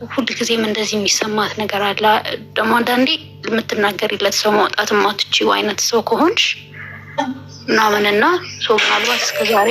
ሁል ጊዜም እንደዚህ የሚሰማት ነገር አለ። ደግሞ አንዳንዴ የምትናገሪለት ሰው ማውጣት ማትችይው አይነት ሰው ከሆንሽ ምናምንና ሰው ምናልባት እስከዛሬ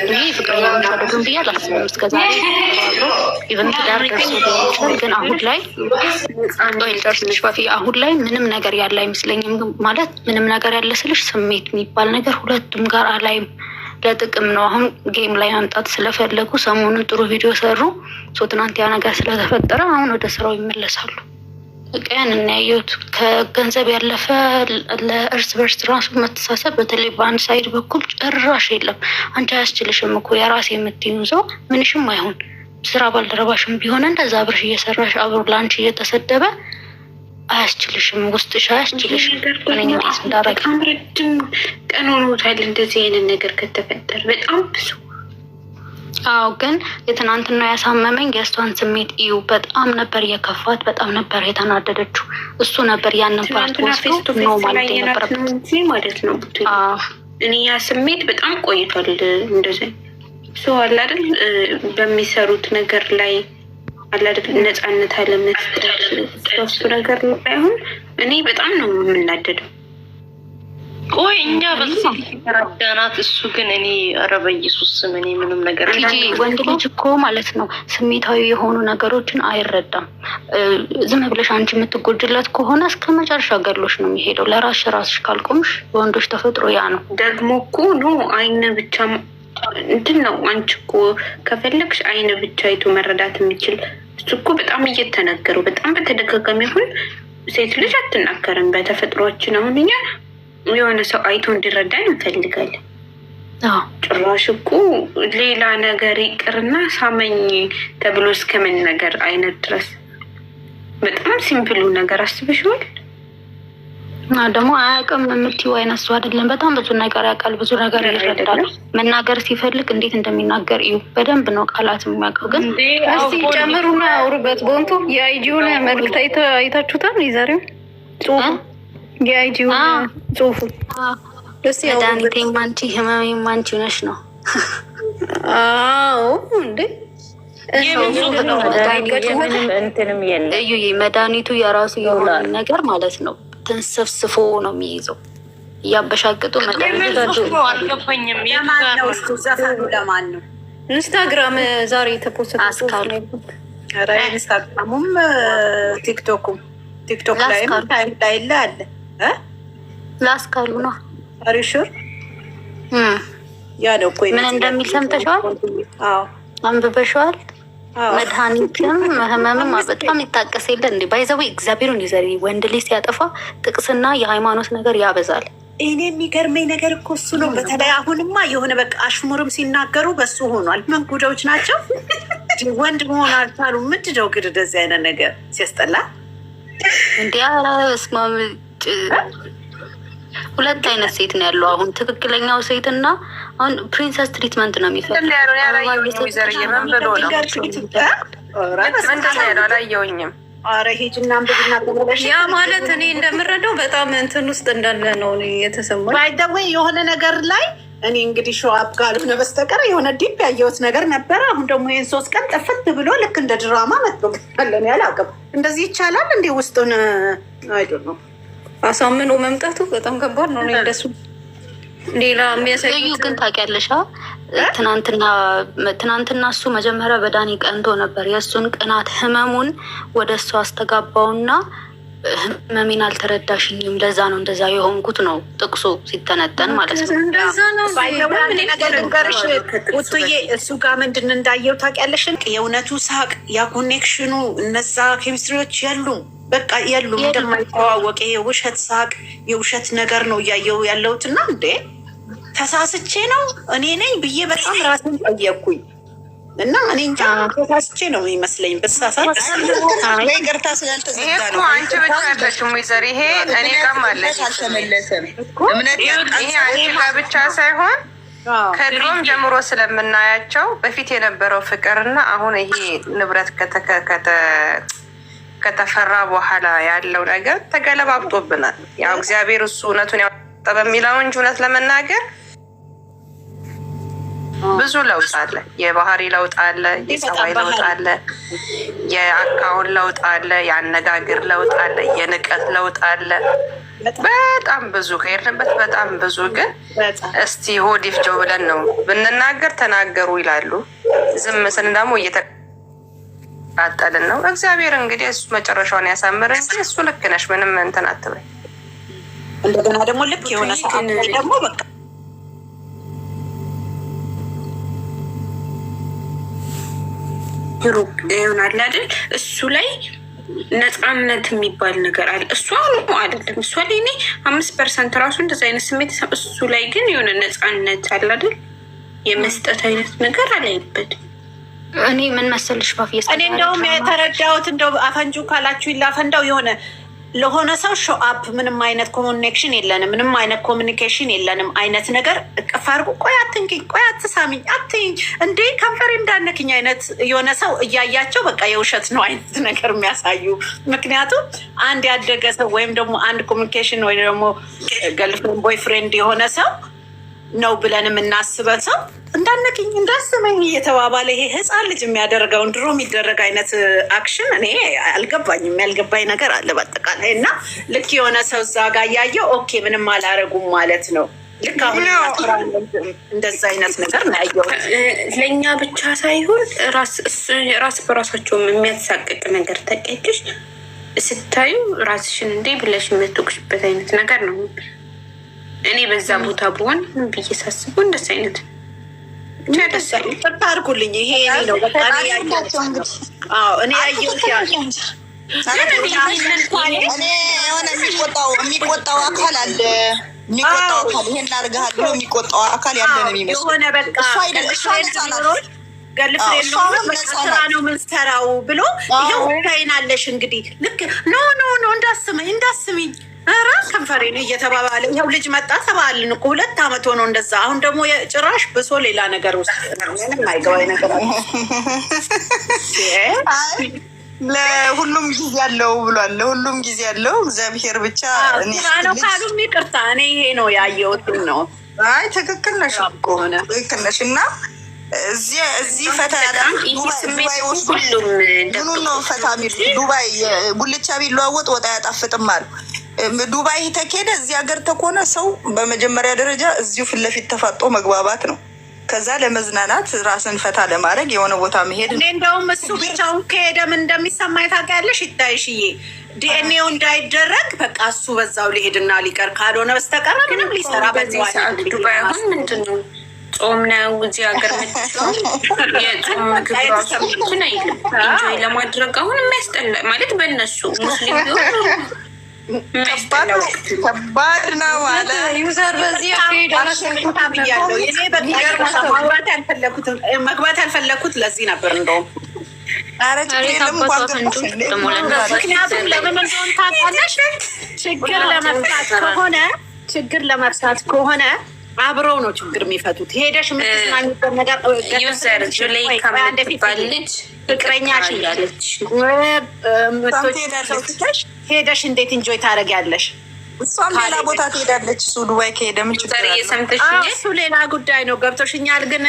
እኔ ፍቅረኛ ምሻለግን ብዬ አላስብም። እስከዛሬ ኢቨን ትዳር ደርሶ ሊሆን ይችላል። ግን አሁን ላይ ኢንተርስንሽ ባፊ አሁን ላይ ምንም ነገር ያለ አይመስለኝም። ማለት ምንም ነገር ያለ ስልሽ ስሜት የሚባል ነገር ሁለቱም ጋር አላይም። ለጥቅም ነው። አሁን ጌም ላይ ማምጣት ስለፈለጉ ሰሞኑን ጥሩ ቪዲዮ ሰሩ። ትናንት ያ ነገር ስለተፈጠረ አሁን ወደ ስራው ይመለሳሉ። ቀን እናያየሁት ከገንዘብ ያለፈ ለእርስ በርስ ራሱ መተሳሰብ በተለይ በአንድ ሳይድ በኩል ጭራሽ የለም። አንቺ አያስችልሽም እኮ የራሴ የምትይው ሰው ምንሽም አይሆን ስራ ባልደረባሽም ቢሆን እንደዛ አብርሽ እየሰራሽ አብሮ ለአንቺ እየተሰደበ አያስችልሽም፣ ውስጥሽ አያስችልሽም። በጣም ረጅም ቀን ሆኖታል እንደዚህ አይነት ነገር ከተፈጠረ በጣም ብዙ። አዎ ግን የትናንትና ያሳመመኝ የእሷን ስሜት እዩ። በጣም ነበር የከፋት፣ በጣም ነበር የተናደደችው። እሱ ነበር ያንን ፓርት ወስዶ ነው ማለት የነበረበት ማለት ነው። እኔ ያ ስሜት በጣም ቆይቷል። እንደዚህ ሰው አለ አይደል በሚሰሩት ነገር ላይ አላደግ ነፃነት አለመስጠት እሱ ነገር ነው ሳይሆን እኔ በጣም ነው የምናደደው። ቆይ እኛ በዚህ ተረዳናት። እሱ ግን እኔ ኧረ በኢየሱስ ስም እኔ ምንም ነገር ወንድ ልጅ እኮ ማለት ነው ስሜታዊ የሆኑ ነገሮችን አይረዳም። ዝም ብለሽ አንቺ የምትጎጅለት ከሆነ እስከ መጨረሻ ገድሎሽ ነው የሚሄደው። ራስሽ ካልቆምሽ የወንዶች ተፈጥሮ ያ ነው። ደግሞ እኮ ነው አይን ብቻ እንትን ነው። አንቺ እኮ ከፈለግሽ አይን ብቻ አይቶ መረዳት የሚችል እሱ እኮ በጣም እየተነገረው በጣም በተደጋጋሚ አሁን ሴት ልጅ አትናገርም በተፈጥሯችን። አሁን እኛ የሆነ ሰው አይቶ እንዲረዳን እንፈልጋለን። ጭራሽ እኮ ሌላ ነገር ይቅርና ሳመኝ ተብሎ እስከምን ነገር አይነት ድረስ በጣም ሲምፕሉ ነገር አስበሽዋል። ደግሞ አያውቅም የምትይው አይነት ሰው አይደለም። በጣም ብዙ ነገር ያውቃል፣ ብዙ ነገር ይረዳል። መናገር ሲፈልግ እንዴት እንደሚናገር እዩ። በደንብ ነው ቃላት የሚያውቀው። ግን እስቲ ጨምሩና አውሩበት። ቦንቱ የአይጂውን መልዕክት አይታችሁታል? የዛሬው ጽሁፉ የአይጂውን ጽሁፉ መድኃኒቴም አንቺ ህመሜም አንቺ ነሽ ነው። አዎ እንዴ መድኃኒቱ የራሱ የሆነ ነገር ማለት ነው ተንሰፍስፎ ነው የሚይዘው። እያበሻቅጡ አልገባኝም። ለማን ነው ኢንስታግራም ዛሬ የተፖሰተ አስካሉ ኢንስታግራሙም ቲክቶኩም ቲክቶክ ላይም ታይም ላይ አለ ላስካሉ ነው አሪሹር ያ ነው እኮ ምን እንደሚል ሰምተሽዋል? አዎ አንብበሽዋል? መድኃኒትም ህመምም በጣም ይታቀስ የለ እንዴ? ባይዘው እግዚአብሔርን ይዘሪ ወንድ ልጅ ሲያጠፋ ጥቅስና የሃይማኖት ነገር ያበዛል። እኔ የሚገርመኝ ነገር እኮ እሱ ነው። በተለይ አሁንማ የሆነ በቃ አሽሙርም ሲናገሩ በሱ ሆኗል። ምን ጉዳዮች ናቸው? ወንድ መሆን አልቻሉ። ምንድነው ግን እንደዚህ አይነት ነገር ሲያስጠላ እንዲ ስማም ሁለት አይነት ሴት ነው ያለው አሁን። ትክክለኛው ሴት እና አሁን ፕሪንሰስ ትሪትመንት ነው የሚፈልግ። ያ ማለት እኔ እንደምረዳው በጣም እንትን ውስጥ እንዳለ ነው የተሰማኝ። ባይደወይ የሆነ ነገር ላይ እኔ እንግዲህ ሾአፕ ካልሆነ በስተቀር የሆነ ዲፕ ያየሁት ነገር ነበረ። አሁን ደግሞ ይህን 3 ቀን ጥፍት ብሎ ልክ እንደ ድራማ መጥቶለን ያላቅም እንደዚህ ይቻላል እንዴ? ውስጡን አይዶ ነው አሳምኖ መምጣቱ በጣም ከባድ ነው። እንደሱ ሌላ የሚያሳዩ ግን ታውቂያለሽ፣ ትናንትና እሱ መጀመሪያ በዳኒ ቀንቶ ነበር። የእሱን ቅናት ህመሙን ወደ እሱ አስተጋባውና ህመሜን አልተረዳሽኝም፣ ለዛ ነው እንደዛ የሆንኩት ነው ጥቅሱ ሲተነተን ማለት ነው። ነገርሽ ውጡዬ እሱ ጋር ምንድን እንዳየው ታውቂያለሽ? የእውነቱ ሳቅ ያ ኮኔክሽኑ እነዛ ኬሚስትሪዎች የሉም። በቃ የሉም። እንደማይተዋወቅ የውሸት ሳቅ የውሸት ነገር ነው እያየው ያለሁትና እንዴ ተሳስቼ ነው እኔ ነኝ ብዬ በጣም ራሴን ጠየቅኩኝ። እና እኔ እንጃ ተሳስቼ ነው ይመስለኝ። በተሳሳት ይቅርታ ስላልተዘጋ ነው። አንቺ ብቻ ያለሽም ወይዘር ይሄ እኔ ጋርም አለሽ እምነት ይሄ አንቺ ጋር ብቻ ሳይሆን ከድሮም ጀምሮ ስለምናያቸው በፊት የነበረው ፍቅርና አሁን ይሄ ንብረት ከተፈራ በኋላ ያለው ነገር ተገለባብጦብናል። ያው እግዚአብሔር እሱ እውነቱን ያወጣ በሚለው እንጂ እውነት ለመናገር ብዙ ለውጥ አለ። የባህሪ ለውጥ አለ፣ የጸባይ ለውጥ አለ፣ የአካውን ለውጥ አለ፣ የአነጋገር ለውጥ አለ፣ የንቀት ለውጥ አለ። በጣም ብዙ ከሄድንበት በጣም ብዙ። ግን እስቲ ሆድ ይፍጀው ብለን ነው ብንናገር ተናገሩ ይላሉ። ዝም ስን ደግሞ እየተቃጠልን ነው። እግዚአብሔር እንግዲህ እሱ መጨረሻውን ያሳምር እንጂ እሱ ልክ ነሽ፣ ምንም እንትን አትበይ። እንደገና ደግሞ ልክ የሆነ ሰዓት ላይ ደግሞ በቃ ይሆናል አይደል? እሱ ላይ ነፃነት የሚባል ነገር አለ። እሷ ነው አይደለም። እሷ ላይ እኔ 5% ራሱ እንደዚ አይነት ስሜት፣ እሱ ላይ ግን የሆነ ነፃነት አለ አይደል? የመስጠት አይነት ነገር አላይበትም። እኔ ምን መሰልሽ ባፍ እኔ እንደውም የተረዳሁት እንደው አፈንጁ ካላችሁ ይላፈንዳው የሆነ ለሆነ ሰው ሾው አፕ ምንም አይነት ኮኔክሽን የለንም፣ ምንም አይነት ኮሚኒኬሽን የለንም አይነት ነገር እቅፍ አድርጎ ቆይ አትንኪኝ፣ ቆይ አትሳሚኝ፣ አትይኝ እንዴ ከንፈሬ እንዳነክኝ አይነት የሆነ ሰው እያያቸው በቃ የውሸት ነው አይነት ነገር የሚያሳዩ። ምክንያቱም አንድ ያደገ ሰው ወይም ደግሞ አንድ ኮሚኒኬሽን ወይ ደግሞ ገልፍሬንድ ቦይፍሬንድ የሆነ ሰው ነው ብለን የምናስበ ሰው እንዳነክኝ እንዳስመኝ እየተባባለ ይሄ ህፃን ልጅ የሚያደርገውን ድሮ የሚደረግ አይነት አክሽን እኔ አልገባኝም። ያልገባኝ ነገር አለ በአጠቃላይ እና ልክ የሆነ ሰው እዛ ጋር እያየው ኦኬ ምንም አላረጉም ማለት ነው። ልክ አሁን እንደዛ አይነት ነገር ነው ያየው። ለእኛ ብቻ ሳይሆን ራስ በራሳቸውም የሚያሳቅቅ ነገር ተቀጭሽ ስታዩ ራስሽን እንዴ ብለሽ የምትወቅሽበት አይነት ነገር ነው። እኔ በዛ ቦታ ብሆን ብዬ ሳስበው እንደስ አይነት አድርጉልኝ። ይሄ ነው በጣም ያያቸው። እኔ ያየሁት የሆነ የሚቆጣው አካል አለ። የሚቆጣው አካል ይሄን አድርገሃል ብሎ የሚቆጣው አካል ያለ ነው የሚመስለው። የሆነ በቃ ገልፍሬንድ ስራ ነው ምንሰራው ብሎ ይኸው ታይናለሽ እንግዲህ ልክ ኖ እንዳስመኝ ኧረ ከንፈሬን እየተባባለ ይኸው ልጅ መጣ ተባልን እኮ 2 ዓመት ሆኖ እንደዛ። አሁን ደግሞ ጭራሽ ብሶ ሌላ ነገር ውስጥ ምንም አይገባኝ ነገር ለሁሉም ጊዜ ያለው ብሏል። ለሁሉም ጊዜ ያለው እግዚአብሔር ብቻ ነው ካሉም ይቅርታ። እኔ ይሄ ነው ያየሁት ነው። አይ ትክክል ነሽ እኮ ትክክል ነሽ። እና እዚህ ፈታ ያዳም ዱባይ ውስጥ ምኑ ነው ፈታ ቢል ዱባይ ጉልቻ ቢለዋወጥ ወጣ ያጣፍጥም አሉ። ዱባይ ተኬደ እዚህ ሀገር ተኮነ ሰው በመጀመሪያ ደረጃ እዚሁ ፊት ለፊት ተፋጦ መግባባት ነው። ከዛ ለመዝናናት ራስን ፈታ ለማድረግ የሆነ ቦታ መሄድ ነው። እንደውም እሱ ብቻውን ከሄደ ምን እንደሚሰማኝ ታውቂያለሽ? ይታይሽዬ ዲኤንኤው እንዳይደረግ በቃ እሱ በዛው ሊሄድና ሊቀር ካልሆነ በስተቀር ምንም ሊሰራ በዚህ ሰዓት ዱባይ አሁን ምንድን ነው ጾም ነው። እዚህ ሀገር ምትሆን የጾም ምግብ ራሱ ምን አይልም። ኢንጆይ ለማድረግ አሁን የሚያስጠላ ማለት በእነሱ ሙስሊም ቢሆን ከባድ ነው ማለት ዩዘር በዚህ መግባት ያልፈለኩት ለዚህ ነበር። እንደውም ምክንያቱም ለምን እንደሆነ ታውቃለሽ? ችግር ለመፍታት ከሆነ አብረው ነው ችግር የሚፈቱት። ሄደሽ የምትዝናኙበት ነገር ዩዘር ጁላይ ከምትባል ልጅ ፍቅረኛሽ እያለች ምቶች ሄደሽ እንዴት እንጆይ ታደርጊያለሽ? እሷም ሌላ ቦታ ትሄዳለች። እሱ ዱባይ ከሄደ ምን ችግር አለ? እሱ ሌላ ጉዳይ ነው። ገብቶሽኛል። ግን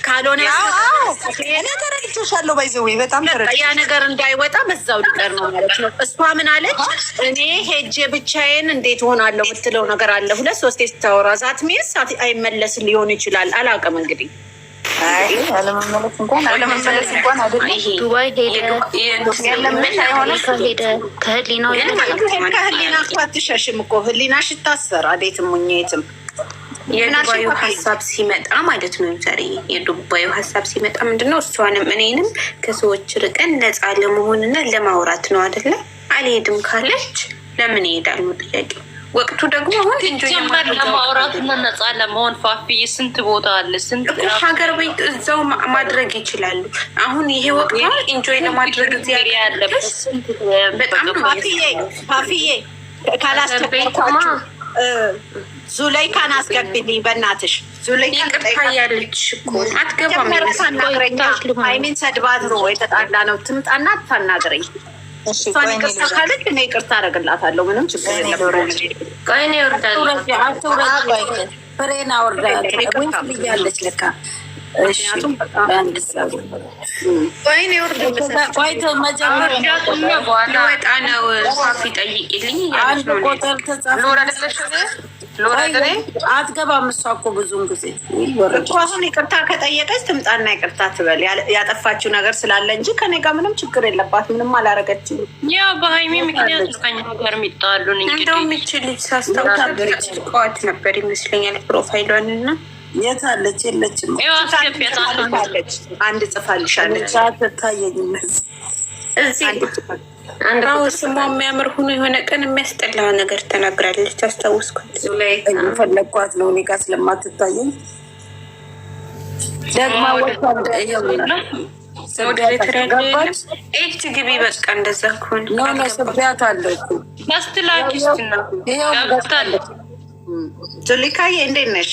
ካልሆነ እኔ ተረድቼሻለሁ። ባይዘዌ በጣም ያ ነገር እንዳይወጣ በዛው ሊቀር ነው ማለት ነው። እሷ ምን አለች? እኔ ሄጄ ብቻዬን እንዴት ሆናለሁ የምትለው ነገር አለ። 2-3 ስታወራ ዛት ሜስ አይመለስ ሊሆን ይችላል። አላውቅም እንግዲህ አለመመለስ እንኳን አይደለም። ዱባይ ሄደ ከህሊናው ከህሊና አትሸሽም እኮ ህሊናሽ ይታሰር። አዴትም ሙኝትም የዱባዩ ሀሳብ ሲመጣ ማለት ነው። ዛሬ የዱባዩ ሀሳብ ሲመጣ ምንድነው እሷንም እኔንም ከሰዎች ርቀን ነፃ ለመሆንና ለማውራት ነው አይደለ? አልሄድም ካለች ለምን ይሄዳል ነው ጥያቄው። ወቅቱ ደግሞ አሁን ጀመር ለማውራት እና ነፃ ለመሆን ፋፊ ስንት ቦታ አለ፣ ስንት ሀገር ቤት እዛው ማድረግ ይችላሉ። አሁን ይሄ ወቅት ነው ኢንጆይ ለማድረግ እዚያ ያለበት በጣም ነው። ፋፊዬ ካላስቸገርኳችሁ ዙለይካን አስገብልኝ በእናትሽ። ዙለይካን ይቅርታ ያለች እኮ አትገባም። አይሚን ሰድባት ነው የተጣላ ነው። ትምጣና ታናግረኝ። እሷን ይቅርታ ካለች እኔ ይቅርታ አደርግላታለሁ። ምንም ችግር የለም። ፍሬን አወርዳ ልያለች ለካ ወይኔ ወርድ ቆይቶ መጀመሪያ ወጣ ነው ሳፊ ጠይቂልኝ አንድ ቁጥር ተጻፈ። አትገባም እሷ እኮ ብዙውን ጊዜ እኮ አሁን ይቅርታ ከጠየቀች ትምጣና ይቅርታ ትበል። ያጠፋችው ነገር ስላለ እንጂ ከኔ ጋር ምንም ችግር የለባት። ምንም አላረገችም። ያ በሀይሚ ምክንያት ነው ከኛ ጋር የሚጣሉን። እንደውም ይችል ሳስታውስ ቀዋት ነበር ይመስለኛል ፕሮፋይሏን እና የት አለች? የለችም። አስገቢያታለች። አንድ ጽፋልሻለች። ትታየኝ ስሟ የሚያምር ሆኖ የሆነ ቀን የሚያስጠላ ነገር ተናግራለች። አስታውስኳት። ፈለግኳት ነው እኔ ጋር ስለማትታየኝ ደግማ ኤች ግቢ በቃ እንደዛ ከሆነ ሆነ ስቢያት አለች። ያስትላኪስት ነው ገብታለች። ዙሊካዬ እንዴት ነሽ?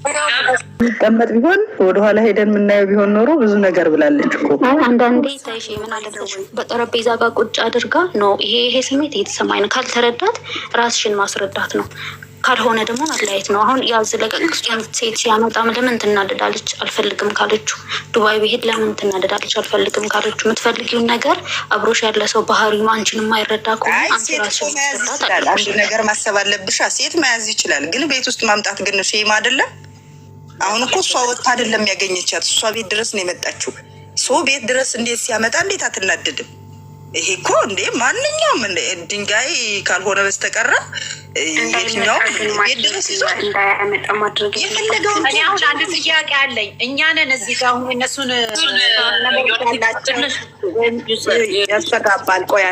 የሚቀመጥ ቢሆን ወደኋላ ሄደን የምናየው ቢሆን ኖሮ ብዙ ነገር ብላለች እኮ። አንዳንዴ ታይሽ ምን አለበች በጠረጴዛ ጋር ቁጭ አድርጋ ነው ይሄ ስሜት እየተሰማኝ ነው ካልተረዳት ራስሽን ማስረዳት ነው፣ ካልሆነ ደግሞ መለያየት ነው። አሁን ያዝ ለቀቅስን ሴት ሲያመጣ ለምን ትናደዳለች? አልፈልግም ካለችው ዱባይ ብሄድ ለምን ትናደዳለች? አልፈልግም ካለችው የምትፈልጊውን ነገር አብሮሽ ያለ ሰው ባህሪው አንቺን የማይረዳ ከሆነ አንቺ ራስሽን ማስረዳት አንድ ነገር ማሰብ አለብሽ። ሴት መያዝ ይችላል፣ ግን ቤት ውስጥ ማምጣት ግን ሼም አይደለም? አሁን እኮ እሷ ወጥታ አይደለም ያገኘቻት፣ እሷ ቤት ድረስ ነው የመጣችው። ቤት ድረስ እንዴት ሲያመጣ እንዴት አትናደድም? ይሄ እኮ እንዴ ማንኛውም ድንጋይ ካልሆነ በስተቀረ የትኛውም ቤት ድረስ ይዞ እንዳያመጣ ማድረግ የፈለገውን። እኔ አሁን አንድ ጥያቄ አለኝ። እኛንን እዚህ ጋር አሁን እነሱን ያስተጋባል። ቆያ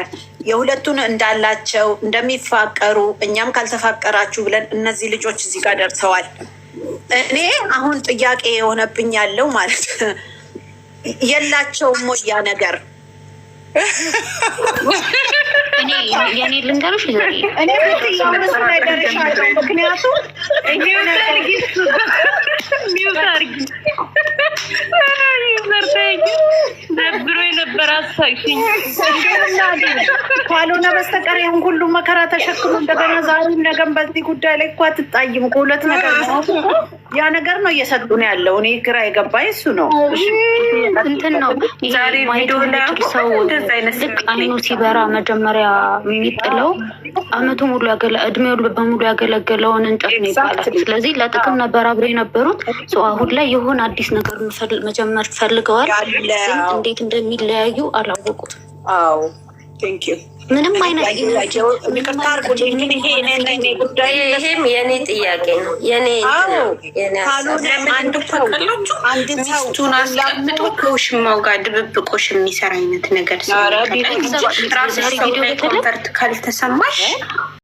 የሁለቱን እንዳላቸው እንደሚፋቀሩ እኛም ካልተፋቀራችሁ ብለን እነዚህ ልጆች እዚህ ጋር ደርሰዋል። እኔ አሁን ጥያቄ የሆነብኝ ያለው ማለት የላቸውም ያ ነገር የኔ ልንገርሽ እኔ ምስ ላይ ደርሻለሁ። ምክንያቱም ደብሮ የነበረ አሳቅሽኝ ካልሆነ በስተቀር ይሁን ሁሉ መከራ ተሸክሞ እንደገና ዛሬም ነገም በዚህ ጉዳይ ላይ እኮ አትጣይም። ከሁለት ነገር ነው ያ ነገር ነው እየሰጡን ያለው። እኔ ግራ የገባኝ እሱ ነው። እንትን ነው ዛሬ ቪዲዮ ላይ ሰው ልክ አይኑ ሲበራ መጀመሪያ የሚጥለው አመቱ ሙሉ እድሜው በሙሉ ያገለገለውን እንጨት ነው ይባላል። ስለዚህ ለጥቅም ነበር አብረው የነበሩት። አሁን ላይ የሆነ አዲስ ነገር መጀመር ፈልገዋል። እንዴት እንደሚለያዩ አላወቁትም። አዎ ቴንክ ዩ ምንም አይነት ይሄም የኔ ጥያቄ ነው። አንድ ሚስቱን አስቀምጦ ከውሽማው ጋር ድብብቆሽ የሚሰራ አይነት ነገር ራሱ ሰው ላይ ኮንፈርት ካልተሰማሽ